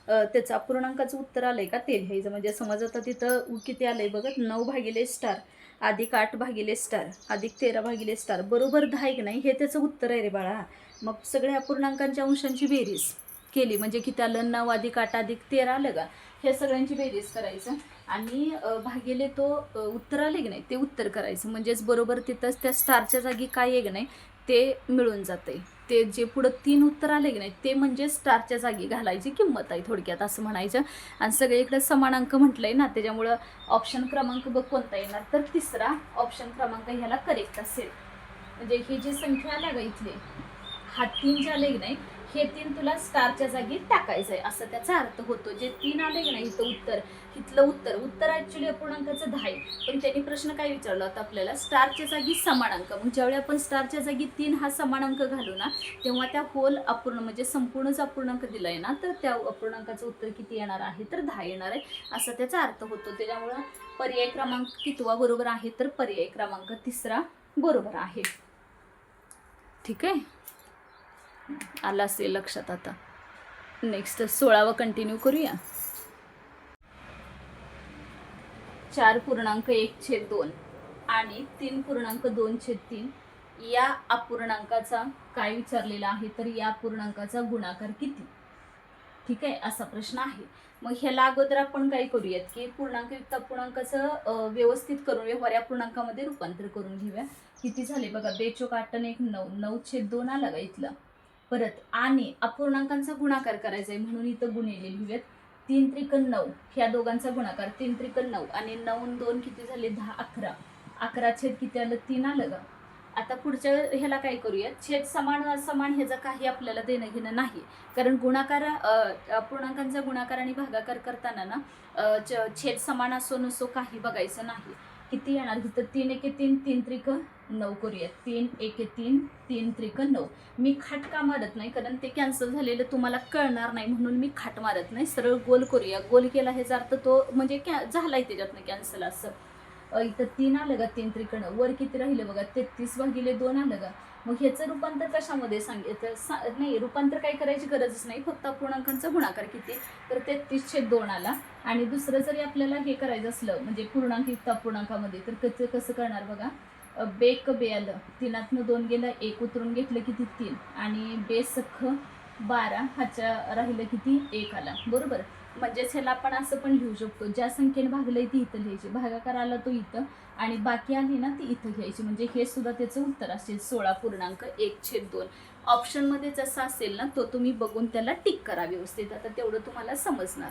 त्याचं अपूर्णांकाचं उत्तर आलंय का ते लिहायचं. म्हणजे समज आता तिथं किती आलंय बघा, 9 भागिले स्टार अधिक 8 भागिले स्टार अधिक 13 भागिले स्टार बरोबर 10 आहे की नाही, हे त्याचं उत्तर आहे रे बाळा. मग सगळ्या अपूर्णांकांच्या अंशांची बेरीज केली म्हणजे किती आलं, 9 अधिक 8 अधिक 13 आलं का, हे सगळ्यांची बेरीज करायचं आणि भागिले तो उत्तर आले की नाही ते उत्तर करायचं. म्हणजेच बरोबर तिथंच त्या स्टारच्या जागी काय आहे की नाही ते मिळून जाते. ते जे पुढं 3 उत्तर आले की नाही ते म्हणजे स्टारच्या जागी घालायची किंमत आहे थोडक्यात असं म्हणायचं. आणि सगळीकडे समान अंक म्हटलंय ना, त्याच्यामुळं ऑप्शन क्रमांक बघ कोणता येणार, तर तिसरा ऑप्शन क्रमांक ह्याला करेक्ट असेल. म्हणजे ही जी संख्या आल्या गा इथले, हा 3 जे आले की नाही हे 3 तुला स्टारच्या जागी टाकायचं आहे असं त्याचा अर्थ होतो. जे 3 आले की नाही इथं उत्तर, इथलं उत्तर ऍक्च्युली अपूर्णांकाचं 10 आहे, पण त्यांनी प्रश्न काय विचारला होता आपल्याला, स्टारच्या जागी समानांक. मग ज्यावेळी आपण स्टारच्या जागी 3 हा समानांक घालू ना, तेव्हा त्या होल अपूर्ण म्हणजे संपूर्णच अपूर्णांक दिलाय ना, तर त्या अपूर्णांकाचं उत्तर किती येणार आहे, तर 10 येणार आहे असा त्याचा अर्थ होतो. त्याच्यामुळं पर्याय क्रमांक कितवा बरोबर आहे, तर पर्याय क्रमांक तिसरा बरोबर आहे. ठीक आहे, आला असेल लक्षात आता. नेक्स्ट 16वा कंटिन्यू करूया. 4.1/2 आणि 3.2/3 या अपूर्णांकाचा काय विचारलेला आहे, तर या अपूर्णांकाचा गुणाकार किती. ठीक आहे, असा प्रश्न आहे. मग ह्याला अगोदर आपण काय करूयात की पूर्णांकयुक्त अपूर्णांकाचं व्यवस्थित करून व्यवहार्य अपूर्णांकामध्ये रूपांतर करून घेऊया. किती झाले बघा, 2×4 = 9, 9/2 आला का इथला. परत आणि अपूर्णांकांचा गुणाकार करायचा आहे म्हणून इथं गुणिले लिहूयात. 3×3 = 9, ह्या दोघांचा गुणाकार 3×3 = 9 आणि 9 आणि 2 किती झाले, 10, 11. 11 किती आलं, 3 आलं का. आता पुढच्या ह्याला काय करूया, छेद समान असमान ह्याचं काही आपल्याला देणं घेणं नाही, कारण गुणाकार अपूर्णांकांचा गुणाकार आणि भागाकार करताना ना छेद समान असो नसो काही बघायचं नाही. किती येणार तिथं, 3×1 = 3, 3×3 = 9 करूया. 3×1 = 3, 3×9. मी खाट का मारत नाही, कारण ते कॅन्सल झालेलं तुम्हाला कळणार नाही म्हणून मी खाट मारत नाही, सरळ गोल करूया. गोल केला ह्याचा अर्थ तो म्हणजे झालाय त्याच्यातनं कॅन्सल असं. इथं 3 आलं का, 3×3 वर किती राहिलं बघा, 33/2 आलं का. मग ह्याचं रूपांतर कशामध्ये सांगितलं नाही, रूपांतर काही करायची गरजच नाही, फक्त अपूर्णांकांचा गुणाकार किती, तर 33/2 आला. आणि दुसरं जरी आपल्याला हे करायचं असलं म्हणजे पूर्णांकयुक्त अपूर्णांकामध्ये, तर कसं करणार बघा, बेक बे आलं, 3तनं 2 गेलं, 1 उतरून घेतलं किती, 3 आणि बे सख्ख 12, ह्याच्या राहिलं किती, 1 आला. बरोबर, म्हणजेच ह्याला आपण असं पण लिहू शकतो, ज्या संख्येने भागलंय ती इथं लिहायची, भागाकार आला तो इथं आणि बाकी आली ना ती इथं घ्यायची, म्हणजे हे सुद्धा त्याचं उत्तर असेल 16.1/2. ऑप्शनमध्ये जसं असेल ना तो तुम्ही बघून त्याला टिक करा व्यवस्थित, आता तेवढं तुम्हाला समजणार.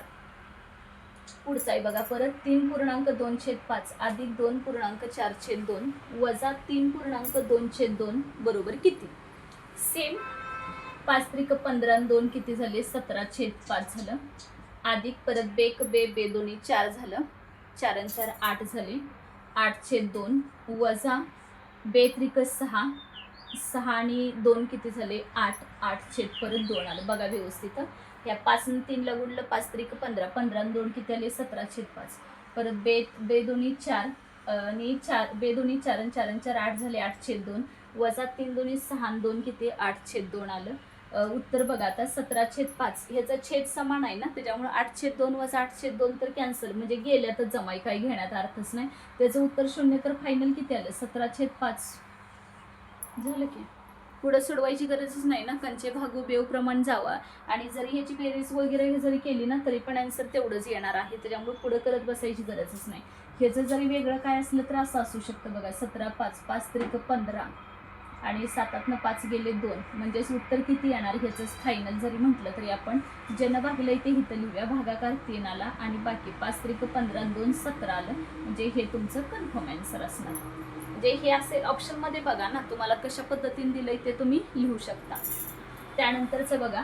पुढचा आहे बघा, परत 3.2/5 अधिक 2.4/2 वजा 3.2/2 बरोबर किती. सेम 5×15 आणि 2 किती झाले, 17/5 झालं. अधिक परत बेक बे बे दोन्ही 4 झालं, 4 आणि 4 8 झाले, 8/2 वजा बे 6, 6 आणि 2 किती झाले, 8, 8/2 आलं. बघा व्यवस्थित, ह्या 5 आणि 3 ला गुणलं, 5×15, 15 आणि 2 किती आले, 17/5. परत बे दोन्ही 4 आणि 4 बे दोन्ही 4 आणि 4 आणि 4 8 झाले, 8/2 वजा 3 दोन्ही 6 आणि 2 किती, 8/2 आलं. उत्तर बघा आता 17/5, ह्याचा छेद समान आहे ना, त्याच्यामुळे 8/2 वजा 8/2 तर कॅन्सल, म्हणजे गेल्यातच जमाय, काही घेण्यात अर्थच नाही. त्याचं उत्तर 0, तर फायनल किती आलं, 17/5 झालं. की पुढं सोडवायची गरजच नाही ना, कंचे भागू बेव प्रमाण जावा. आणि जरी ह्याची बेरीज वगैरे जरी केली ना तरी पण आन्सर तेवढंच येणार आहे, त्याच्यामुळे पुढं करत बसायची गरजच नाही. ह्याचं जरी वेगळं काय असलं तर असं असू शकतं बघा, 17/5, 5×15 आणि 7तनं 5 गेले 2, म्हणजेच उत्तर किती येणार ह्याचंच फायनल जरी म्हटलं तरी आपण ज्यानं भागलंय ते इथं लिहूया. भागाकार 3 आला आणि बाकी 5×15 आणि 2 17 आलं, म्हणजे हे तुमचं कन्फर्म आन्सर असणार. म्हणजे हे असेल ऑप्शनमध्ये बघा ना, तुम्हाला कशा पद्धतीने दिलंय ते तुम्ही लिहू शकता. त्यानंतरचं बघा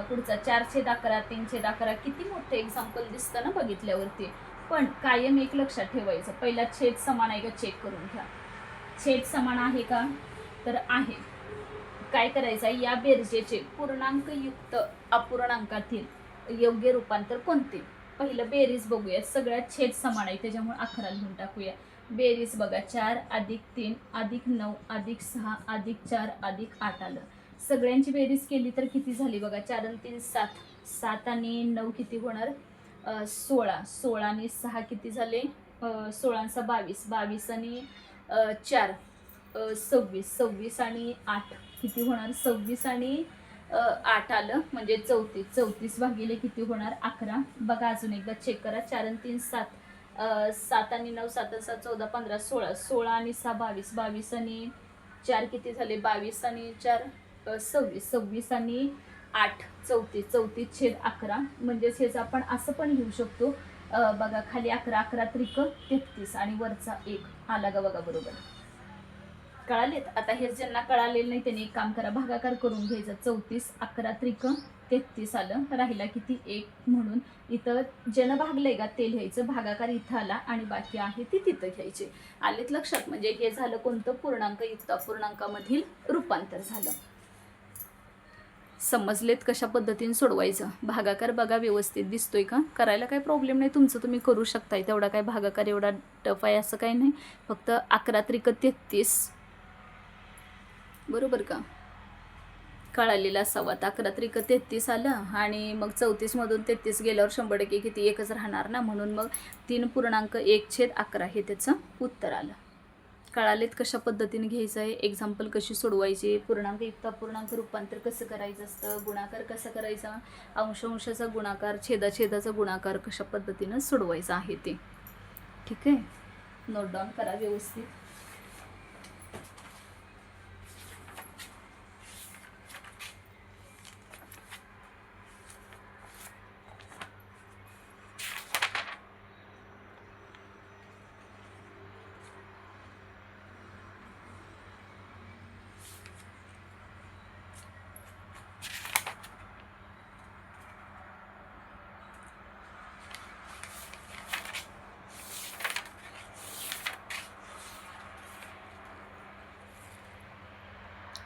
पुढचा 4/11, 3/11, किती मोठं एक्झाम्पल दिसतं ना बघितल्यावरती. पण कायम एक लक्षात ठेवायचं, पहिला छेद समान आहे का चेक करून घ्या. छेद समान आहे का, तर आहे. काय करायचं आहे, या बेरजेचे पूर्णांकयुक्त अपूर्णांकातील योग्य रूपांतर कोणते. पहिलं बेरीज बघूया, सगळ्यात छेद समान आहे त्याच्यामुळे 11 लिहून टाकूया. बेरीज बघा, 4 + 3 + 9 + 6 + 4 + 8 आलं. सगळ्यांची बेरीज केली तर किती झाली बघा, 4 आणि 3 7, 7 आणि 9 किती होणार, 16, 16 आणि 6 किती झाले, 16 आणि 6 22, 22 आणि 4 26, 26 आणि 8 किती होणार, 26 आणि 8 आलं, म्हणजे 34, 34 भागिले किती होणार, 11. बघा अजून एकदा चेक करा, 4 आणि 3 7, 7 आणि 9 7 आणि 7 14 15 16, 16 आणि 6 22, 22 आणि 4 किती झाले, 22 आणि 4 26, 26 आणि 8 34, 34 छेद 11 म्हणजेच हेच आपण असं पण लिहू शकतो. बघा खाली 11, 11 त्रिक 33 आणि वरचा 1 आला का बघा बरोबर. कळालेत? आता हे ज्यांना कळालेलं नाही त्यांनी एक काम करा, भागाकार करून घ्यायचा. 34, 11 त्रिक 33 आलं, राहिला किती 1 म्हणून इथं ज्यानं भागलंय का ते लिहायचं, भागाकार इथं आला आणि बाकी आहे ती तिथं घ्यायची. आलेत लक्षात? म्हणजे हे झालं कोणतं, पूर्णांक युक्त अपूर्णांकामधील रूपांतर झालं. समजलेत कशा पद्धतीने सोडवायचं? भागाकार बघा व्यवस्थित दिसतोय का? करायला काही प्रॉब्लेम नाही, तुमचं तुम्ही करू शकताय. तेवढा काय भागाकार एवढा टफ आहे असं काही नाही. फक्त 11 त्रिक 33 बरोबर का कळालेला असावा. 11 त्रिक 33 आलं आणि मग 34 मधून 33 गेल्यावर 100% किती एकच राहणार ना, म्हणून मग 3.1 छेद 11 हे त्याचं उत्तर आलं. कळालेत कशा पद्धतीने घ्यायचं आहे, एक्झाम्पल कशी सोडवायची, पूर्णांक युक्त अपूर्णांक रूपांतर कसं करायचं असतं, गुणाकार कसा करायचा, अंशाचा गुणाकार, छेदाचा गुणाकार कशा पद्धतीनं सोडवायचं आहे ते. ठीक आहे, नोट डाऊन करा व्यवस्थित.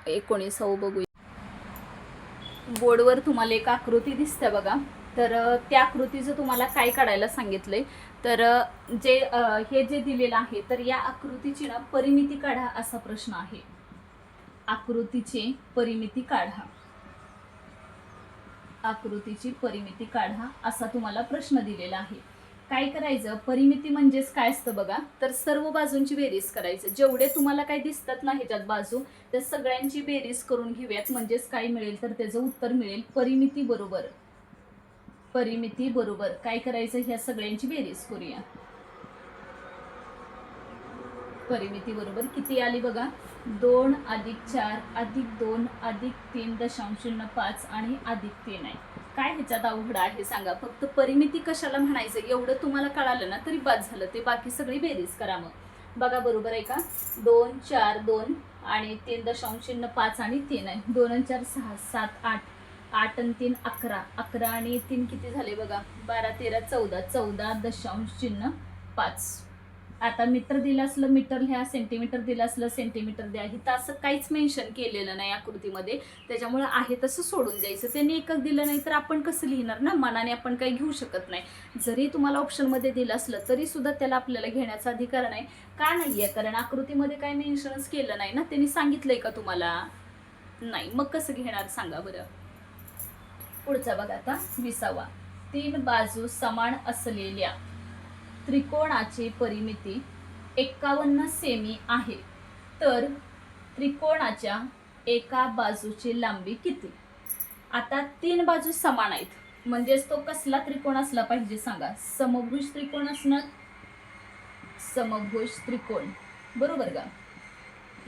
एकोणीसावं बघूया. बोर्डवर तुम्हाला एक आकृती दिसते बघा, तर त्या आकृतीचं तुम्हाला काय काढायला सांगितलंय, तर हे जे दिलेलं आहे तर या आकृतीची ना परिमिती काढा असा प्रश्न आहे. आकृतीची परिमिती काढा, आकृतीची परिमिती काढा असा तुम्हाला प्रश्न दिलेला आहे. काय करायचं, परिमिती म्हणजेच काय असतं बघा, तर सर्व बाजूंची बेरीज करायचं. जेवढे तुम्हाला काय दिसतात ना ह्याच्यात बाजू, त्या सगळ्यांची बेरीज करून घेऊयात. म्हणजेच काय मिळेल, तर त्याचं उत्तर मिळेल परिमिती बरोबर, परिमिती बरोबर काय करायचं, ह्या सगळ्यांची बेरीज करूया. परिमिती बरोबर किती आली बघा, 2 + 4 + 2 + 3.05 आणि +3 आहे. काय ह्याच्यात अवघड आहे सांगा? फक्त परिमिती कशाला म्हणायचं एवढं तुम्हाला कळालं ना तरी बाद झालं. ते बाकी सगळी बेरीज करा. मग बघा बरोबर आहे का, 2 4 2 आणि 3.05 आणि 3 आहे. 2 आणि 4 6 7 8 8 आणि 3 11 11 आणि 3 किती झाले बघा, 12 13 14 14.5. आता मीटर दिलं असलं मीटर लिहा, सेंटीमीटर दिलं असलं सेंटीमीटर द्या. इथं असं काहीच मेन्शन केलेलं नाही आकृतीमध्ये, त्याच्यामुळे आहे तसं सोडून द्यायचं. त्यांनी एकक दिलं नाही तर आपण कसं लिहिणार ना, मनाने आपण काही घेऊ शकत नाही. जरी तुम्हाला ऑप्शनमध्ये दिलं असलं तरी सुद्धा त्याला आपल्याला घेण्याचा अधिकार नाही. का नाही आहे, कारण आकृतीमध्ये काय मेन्शनच केलं नाही ना. त्यांनी सांगितलंय का तुम्हाला? नाही. मग कसं घेणार सांगा बरं. पुढचा बघा आता 20वा. 3 बाजू समान असलेल्या त्रिकोणाची परिमिती 51 सेमी आहे, तर त्रिकोणाच्या एका बाजूची लांबी किती? आता 3 बाजू समान आहेत, म्हणजेच तो कसला त्रिकोण असला पाहिजे सांगा? समभुज त्रिकोण असणार, समभुज त्रिकोण बरोबर का.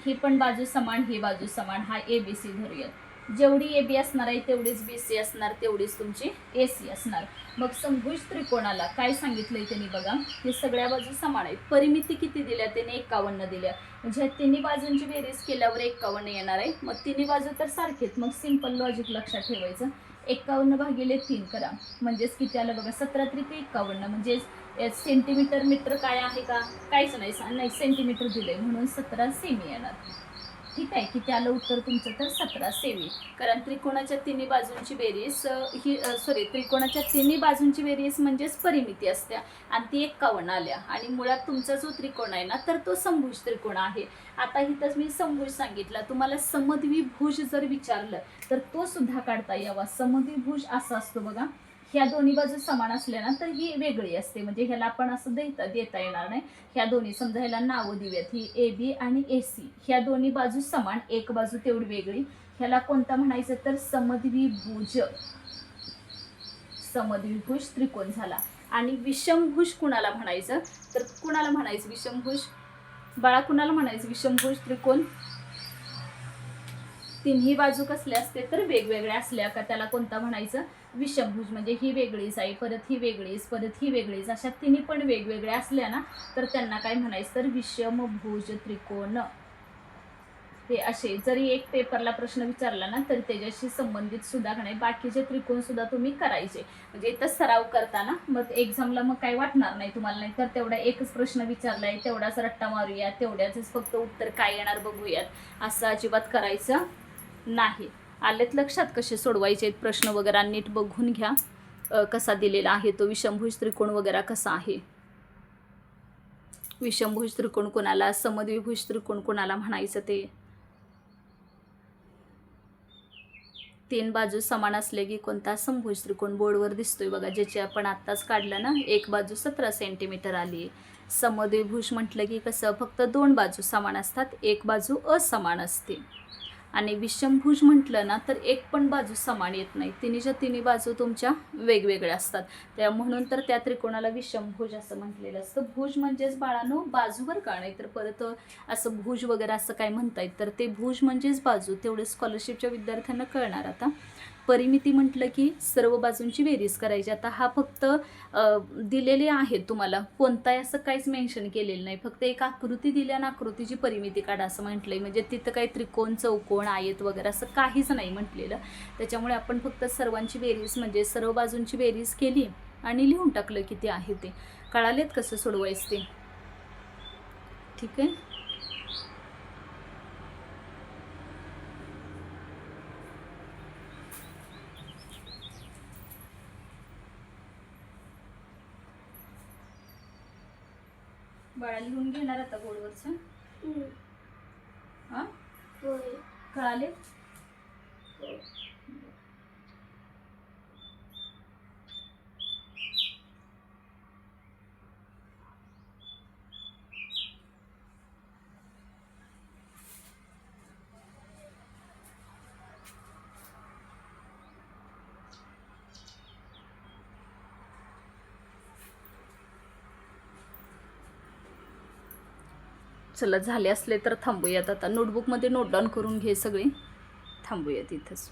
ही पण बाजू समान, ही बाजू समान, हा ABC धरूयात. जेवढी AB असणार आहे तेवढीच BC असणार, तेवढीच तुमची AC असणार. मग समभुज त्रिकोणाला काय सांगितलंय त्यांनी बघा, हे सगळ्या बाजू समान आहेत. परिमिती किती दिल्या त्यांनी? 51 दिल्या. म्हणजे तिन्ही बाजूंची बेरीज केल्यावर 51 येणार आहे. मग तिन्ही बाजू तर सारखेच, मग सिंपल लॉजिक लक्षात ठेवायचं. 51 भागिले 3 करा, म्हणजेच किती आलं बघा, 17 त्रिक 51. म्हणजेच सेंटीमीटर मीटर काय आहे का? काहीच नाही, सेंटीमीटर दिलंय म्हणून 17 सेमी येणार. ठीक आहे, किती आलं उत्तर तुमचं? तर 17 सेमी. कारण त्रिकोणाच्या तिन्ही बाजूंची बेरीज त्रिकोणाच्या तिन्ही बाजूंची बेरीज म्हणजेच परिमिती असत्या आणि ती 51 आल्या. आणि मुळात तुमचा जो त्रिकोण आहे ना तर तो समभुज त्रिकोण आहे. आता इथंच मी समभुज सांगितला, तुम्हाला समद्विभुज जर विचारलं तर तो सुद्धा काढता यावा. समद्विभुज असा असतो बघा, ह्या दोन्ही बाजू समान असल्या ना तर ही वेगळी असते, म्हणजे ह्याला आपण असं देता येणार नाही. ह्या दोन्ही समजा ह्याला नावं देऊयात, ही AB आणि AC. ह्या दोन्ही बाजू समान, एक बाजू तेवढी वेगळी. ह्याला कोणता म्हणायचं? तर समद्विभुज, समद्विभुज त्रिकोण झाला. आणि विषमभुज कुणाला म्हणायचं? तर कुणाला म्हणायचं विषमभुज बाळा, कुणाला म्हणायचं विषमभुज त्रिकोण? तिन्ही बाजू कसल्या असते तर वेगवेगळ्या असल्या का त्याला कोणता म्हणायचं विषमभुज. म्हणजे ही वेगळीच आहे, परत ही वेगळीच, परत ही वेगळीच, अशा तिन्ही पण वेगवेगळ्या असल्या ना तर त्यांना काय म्हणायचं तर विषमभुज त्रिकोण. ते असे जरी एक पेपरला प्रश्न विचारला ना तर त्याच्याशी संबंधित सुद्धा नाही बाकीचे त्रिकोण सुद्धा तुम्ही करायचे. म्हणजे इथं सराव करताना मग एक्झामला मग काही वाटणार नाही तुम्हाला. नाही तर तेवढा एकच प्रश्न विचारलाय तेवढाच रट्टा मारूया, तेवढ्याच फक्त उत्तर काय येणार बघूयात असं अजिबात करायचं नाही. आलेत लक्षात कसे सोडवायचे आहेत प्रश्न वगैरे नीट बघून घ्या. कसा दिलेला आहे तो विषमभुज त्रिकोण वगैरे कसा आहे. विषमभुज त्रिकोण कोणाला, समद्विभुज त्रिकोण कोणाला म्हणायचं ते. तीन बाजू समान असले की कोणता समभुज त्रिकोण बोर्डवर दिसतोय बघा, ज्याची आपण आत्ताच काढलं ना. एक बाजू 17 सेंटीमीटर आली. समद्विभुज म्हटलं की कसं फक्त दोन बाजू समान असतात, एक बाजू असमान असते. आणि विषमभुज म्हटलं ना तर एक पण बाजू समान येत नाही, तिन्हीच्या तिन्ही बाजू तुमच्या वेगवेगळ्या असतात. त्या म्हणून तर त्या त्रिकोणाला विषमभुज असं म्हटलेलं असतं. भुज म्हणजेच बाळांनो बाजूवर का, नाही तर परत असं भुज वगैरे असं काय म्हणतायत तर ते भुज म्हणजेच बाजू. तेवढे स्कॉलरशिपच्या विद्यार्थ्यांना कळणार. आता परिमिती म्हटलं की सर्व बाजूंची बेरीज करायची. आता हा फक्त दिलेले आहेत तुम्हाला, कोणताही असं काहीच मेन्शन केलेलं नाही, फक्त एक आकृती दिली आणि आकृतीची परिमिती काढा असं म्हटलंय. म्हणजे तिथं काही त्रिकोण चौकोन आयत वगैरे असं काहीच नाही म्हटलेलं. त्याच्यामुळे आपण फक्त सर्वांची बेरीज म्हणजे सर्व बाजूंची बेरीज केली आणि लिहून टाकलं किती आहे ते. कळालेत कसं सोडवायचं ते. ठीक आहे. बाळा लिहून घेणार आता बोर्डवरचं. हां कळाले. चला झाले असले तर थांबूयात आता. नोटबुकमध्ये नोट डाऊन करून घे सगळे. थांबूयात इथंच.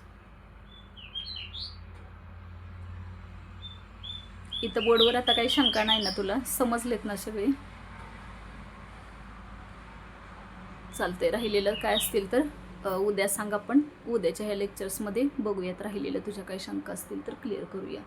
इथं बोर्डवर आता काही शंका नाही ना तुला, समजलेत ना सगळे. चालते. राहिलेलं काय असतील तर उद्या सांग, आपण उद्याच्या ह्या लेक्चर्समध्ये बघूयात. राहिलेलं तुझ्या काही शंका असतील तर क्लिअर करूया.